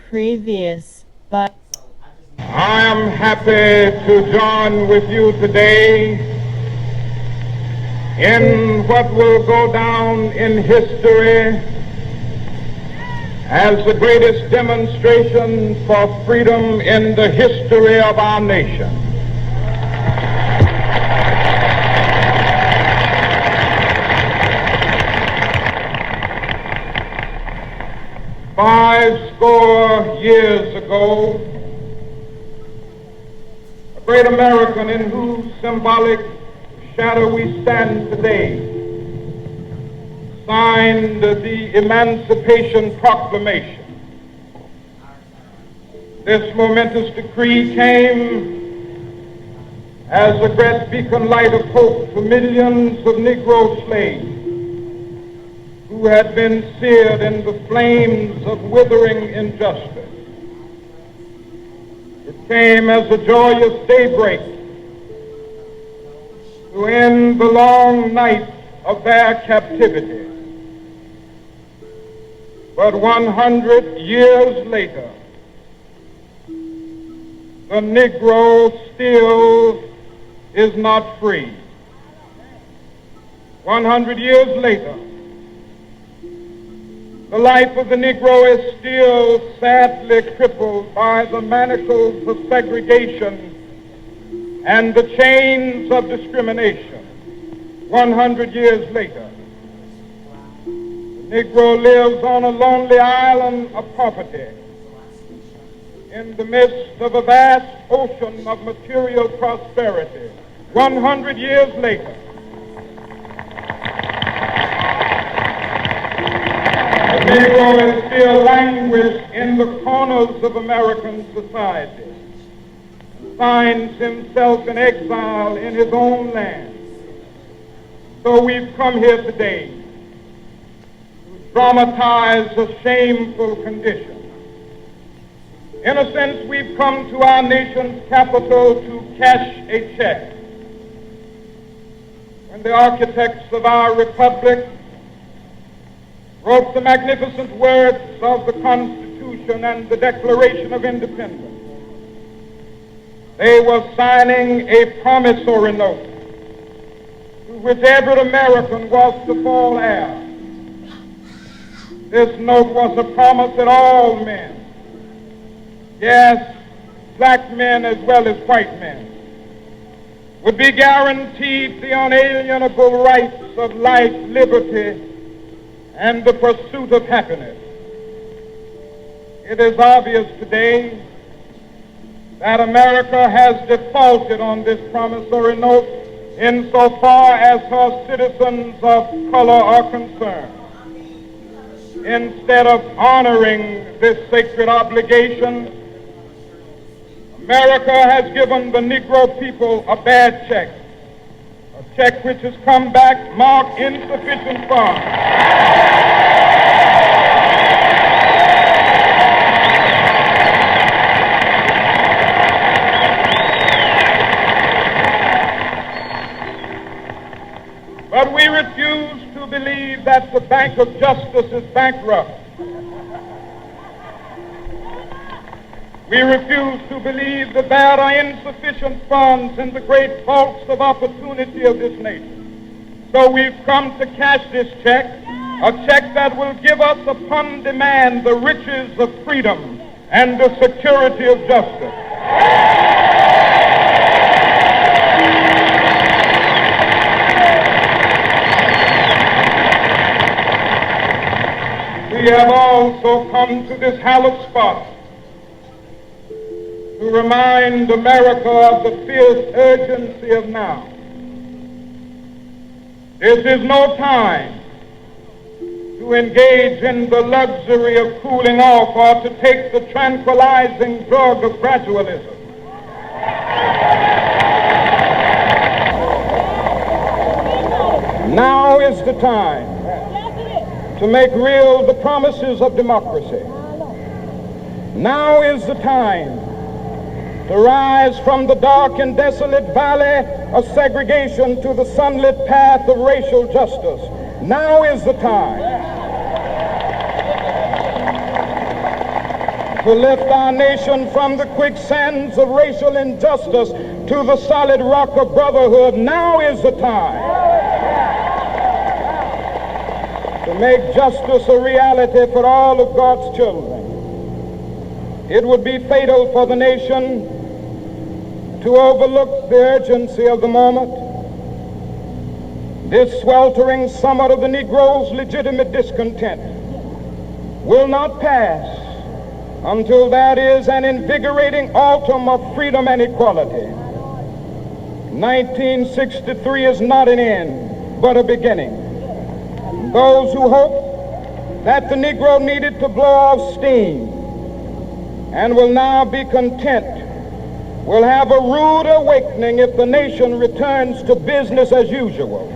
previous, but I am happy to join with you today in what will go down in history as the greatest demonstration for freedom in the history of our nation. Five score years ago, a great American in whose symbolic shadow we stand today signed the Emancipation Proclamation. This momentous decree came as a great beacon light of hope for millions of Negro slaves who had been seared in the flames of withering injustice. It came as a joyous daybreak to end the long night of their captivity. But 100 years later, the Negro still is not free. 100 years later, the life of the Negro is still sadly crippled by the manacles of segregation and the chains of discrimination. 100 years later, the Negro lives on a lonely island of poverty in the midst of a vast ocean of material prosperity. 100 years later, the Negro is still languished in the corners of American society, finds himself in exile in his own land. So we've come here today to dramatize a shameful condition. In a sense, we've come to our nation's capital to cash a check. When the architects of our republic wrote the magnificent words of the Constitution and the Declaration of Independence, they were signing a promissory note to which every American was to fall heir. This note was a promise that all men, yes, black men as well as white men, would be guaranteed the unalienable rights of life, liberty, and the pursuit of happiness. It is obvious today that America has defaulted on this promissory note insofar as her citizens of color are concerned. Instead of honoring this sacred obligation, America has given the Negro people a bad check, a check which has come back marked insufficient funds. But we refuse to believe that the Bank of Justice is bankrupt. We refuse to believe that there are insufficient funds in the great vaults of opportunity of this nation. So we've come to cash this check, a check that will give us upon demand the riches of freedom and the security of justice. We have also come to this hallowed spot to remind America of the fierce urgency of now. This is no time to engage in the luxury of cooling off or to take the tranquilizing drug of gradualism. Now is the time to make real the promises of democracy. Now is the time to rise from the dark and desolate valley of segregation to the sunlit path of racial justice. Now is the time to lift our nation from the quicksands of racial injustice to the solid rock of brotherhood. Now is the time to make justice a reality for all of God's children. It would be fatal for the nation to overlook the urgency of the moment. This sweltering summit of the Negro's legitimate discontent will not pass until there is an invigorating autumn of freedom and equality. 1963 is not an end, but a beginning. Those who hope that the Negro needed to blow off steam and will now be content will have a rude awakening if the nation returns to business as usual.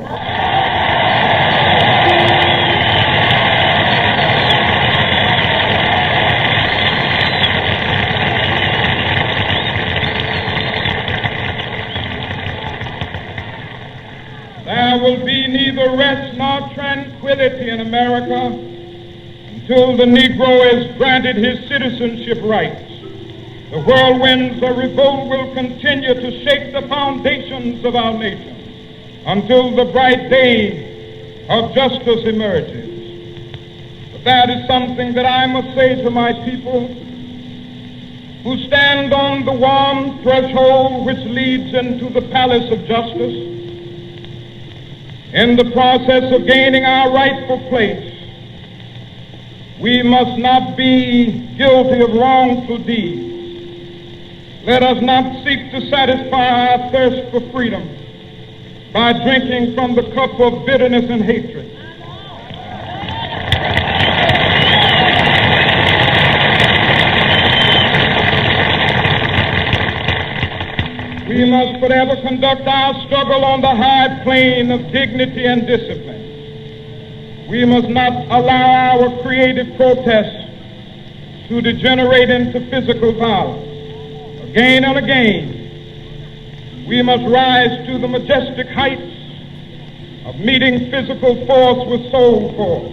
There will be neither rest nor tranquility in America until the Negro is granted his citizenship rights. The whirlwinds of revolt will continue to shake the foundations of our nation until the bright day of justice emerges. But that is something that I must say to my people who stand on the warm threshold which leads into the palace of justice. In the process of gaining our rightful place, we must not be guilty of wrongful deeds. Let us not seek to satisfy our thirst for freedom by drinking from the cup of bitterness and hatred. We must forever conduct our struggle on the high plane of dignity and discipline. We must not allow our creative protests to degenerate into physical violence. Again and again, we must rise to the majestic heights of meeting physical force with soul force.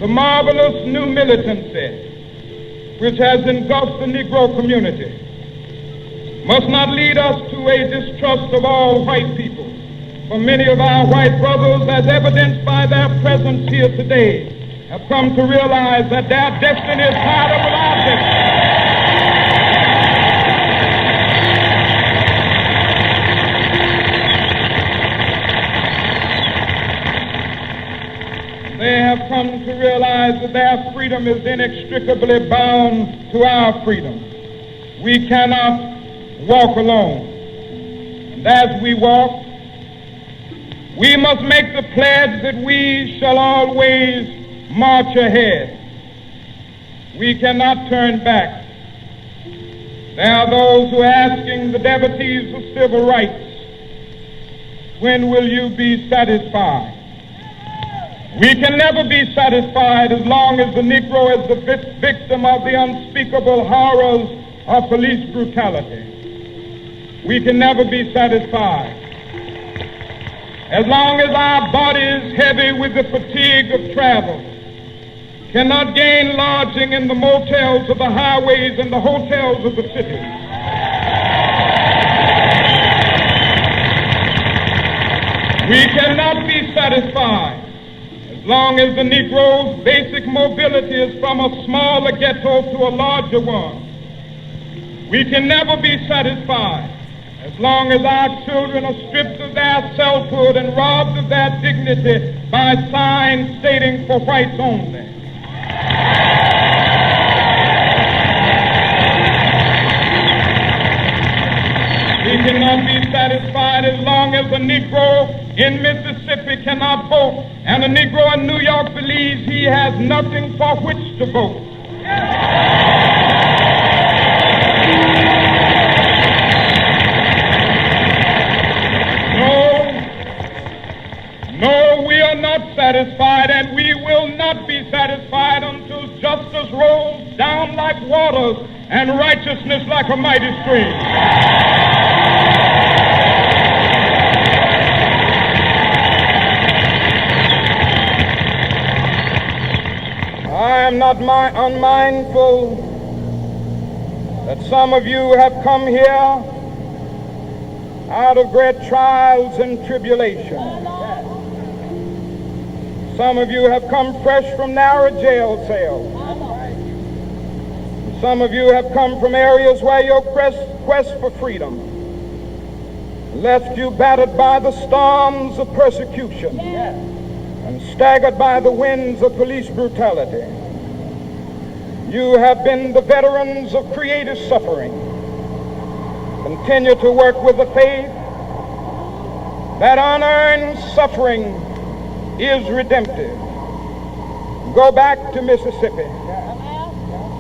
The marvelous new militancy which has engulfed the Negro community must not lead us to a distrust of all white people. For many of our white brothers, as evidenced by their presence here today, have come to realize that their destiny is tied up with our destiny. They have come to realize that their freedom is inextricably bound to our freedom. We cannot walk alone. And as we walk, we must make the pledge that we shall always march ahead. We cannot turn back. There are those who are asking the devotees of civil rights, when will you be satisfied? We can never be satisfied as long as the Negro is the victim of the unspeakable horrors of police brutality. We can never be satisfied as long as our bodies, heavy with the fatigue of travel, cannot gain lodging in the motels of the highways and the hotels of the cities. We cannot be satisfied as long as the Negro's basic mobility is from a smaller ghetto to a larger one. We can never be satisfied as long as our children are stripped of their selfhood and robbed of their dignity by signs stating for whites only. We cannot be satisfied as long as a Negro in Mississippi cannot vote and a Negro in New York believes he has nothing for which to vote. No, we are not satisfied, and we will not be satisfied until justice rolls down like waters and righteousness like a mighty stream. I am not unmindful that some of you have come here out of great trials and tribulation. Some of you have come fresh from narrow jail cells. Some of you have come from areas where your quest for freedom left you battered by the storms of persecution and staggered by the winds of police brutality. You have been the veterans of creative suffering. Continue to work with the faith that unearned suffering is redemptive. Go back to Mississippi.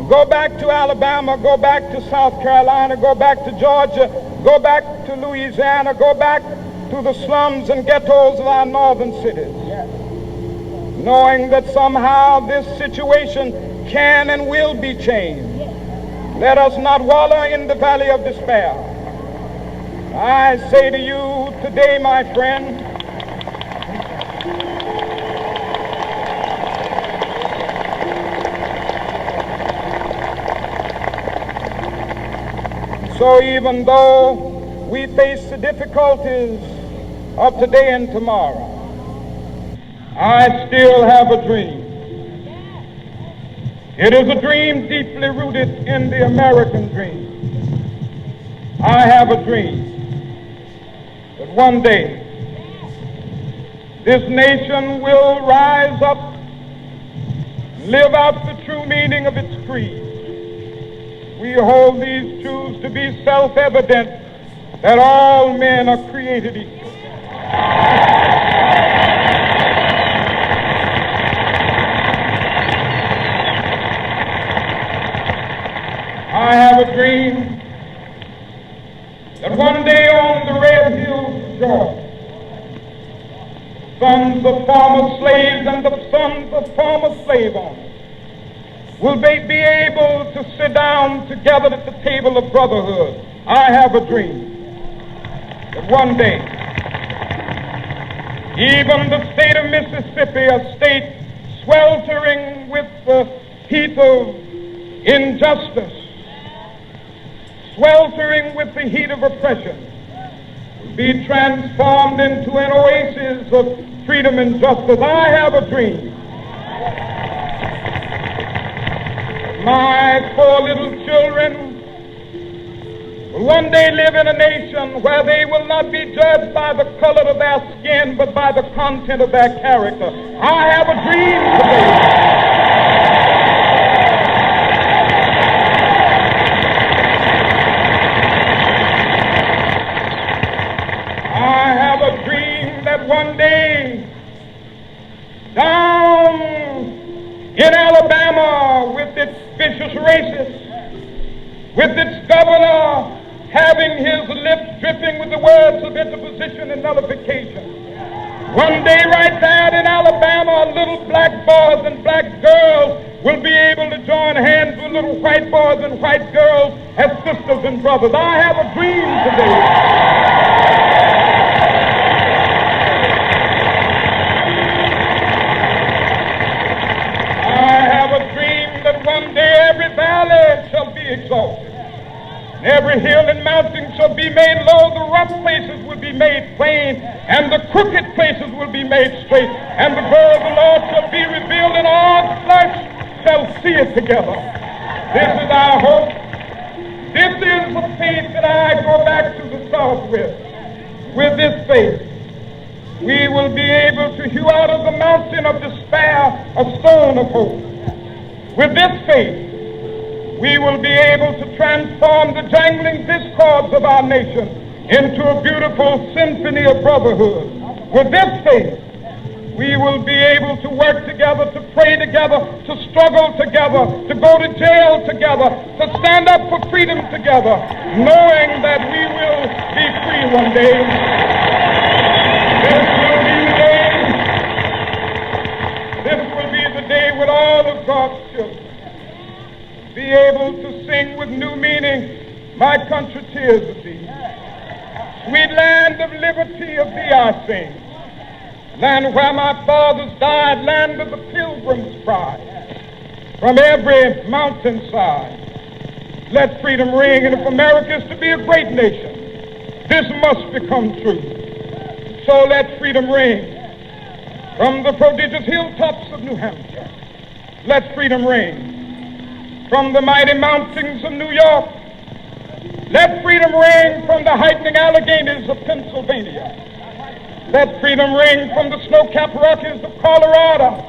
Go back to Alabama. Go back to South Carolina. Go back to Georgia. Go back to Louisiana. Go back to the slums and ghettos of our northern cities. Knowing that somehow this situation can and will be changed. Let us not wallow in the valley of despair. I say to you today, my friend, so even though we face the difficulties of today and tomorrow, I still have a dream. It is a dream deeply rooted in the American dream. I have a dream that one day this nation will rise up, live out the true meaning of its creed. We hold these truths to be self-evident, that all men are created equal. I have a dream that one day on the red hills of Georgia, sons of former slaves and the sons of former slave owners will be able to sit down together at the table of brotherhood. I have a dream that one day, even the state of Mississippi, a state sweltering with the heat of injustice, sweltering with the heat of oppression, will be transformed into an oasis of freedom and justice. I have a dream. My 4 little children will one day live in a nation where they will not be judged by the color of their skin, but by the content of their character. I have a dream today. I have a dream that one day, down in Alabama, with its vicious racists, with its governor having his lips dripping with the words of interposition and nullification, one day right there in Alabama, little black boys and black girls will be able to join hands with little white boys and white girls as sisters and brothers. I have a dream today. One day every valley shall be exalted, and every hill and mountain shall be made low. The rough places will be made plain, and the crooked places will be made straight, and the glory of the Lord shall be revealed, and all flesh shall see it together. This is our hope. This is the faith that I go back to the South with. With this faith, we will be able to hew out of the mountain of despair a stone of hope. With this faith, we will be able to transform the jangling discords of our nation into a beautiful symphony of brotherhood. With this faith, we will be able to work together, to pray together, to struggle together, to go to jail together, to stand up for freedom together, knowing that we will be free one day. This will be the day. This will be the day when all of God's children be able to sing with new meaning, my country, tears of thee. Sweet land of liberty, of thee I sing. Land where my fathers died, land of the pilgrim's pride. From every mountainside, let freedom ring. And if America is to be a great nation, this must become true. So let freedom ring from the prodigious hilltops of New Hampshire. Let freedom ring from the mighty mountains of New York. Let freedom ring from the heightening Alleghanies of Pennsylvania. Let freedom ring from the snow-capped Rockies of Colorado.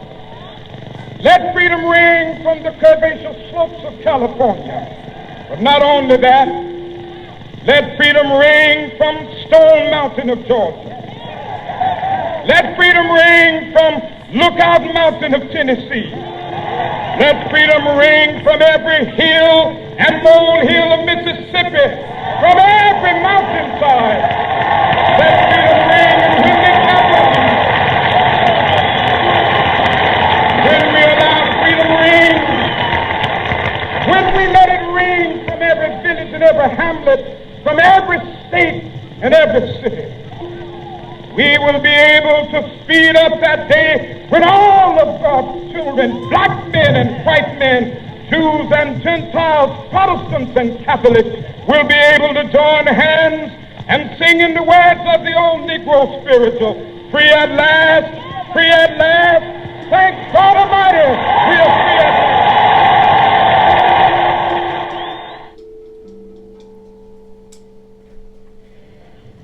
Let freedom ring from the curvaceous slopes of California. But not only that, let freedom ring from Stone Mountain of Georgia. Let freedom ring from Lookout Mountain of Tennessee. Let freedom ring from every hill and molehill of Mississippi, from every mountainside. Let freedom ring, and when we gather, when we allow freedom ring, when we let it ring from every village and every hamlet, from every state and every city, we will be able to speed up that day when all of God's children, black men and white men, Jews and Gentiles, Protestants and Catholics, will be able to join hands and sing in the words of the old Negro spiritual, free at last, free at last, thank God Almighty, we are free at last.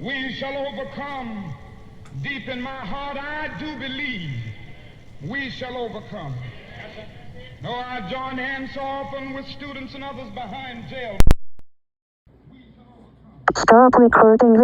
We shall overcome. Deep in my heart, I do believe we shall overcome. No, I join hands so often with students and others behind jail. Stop recording.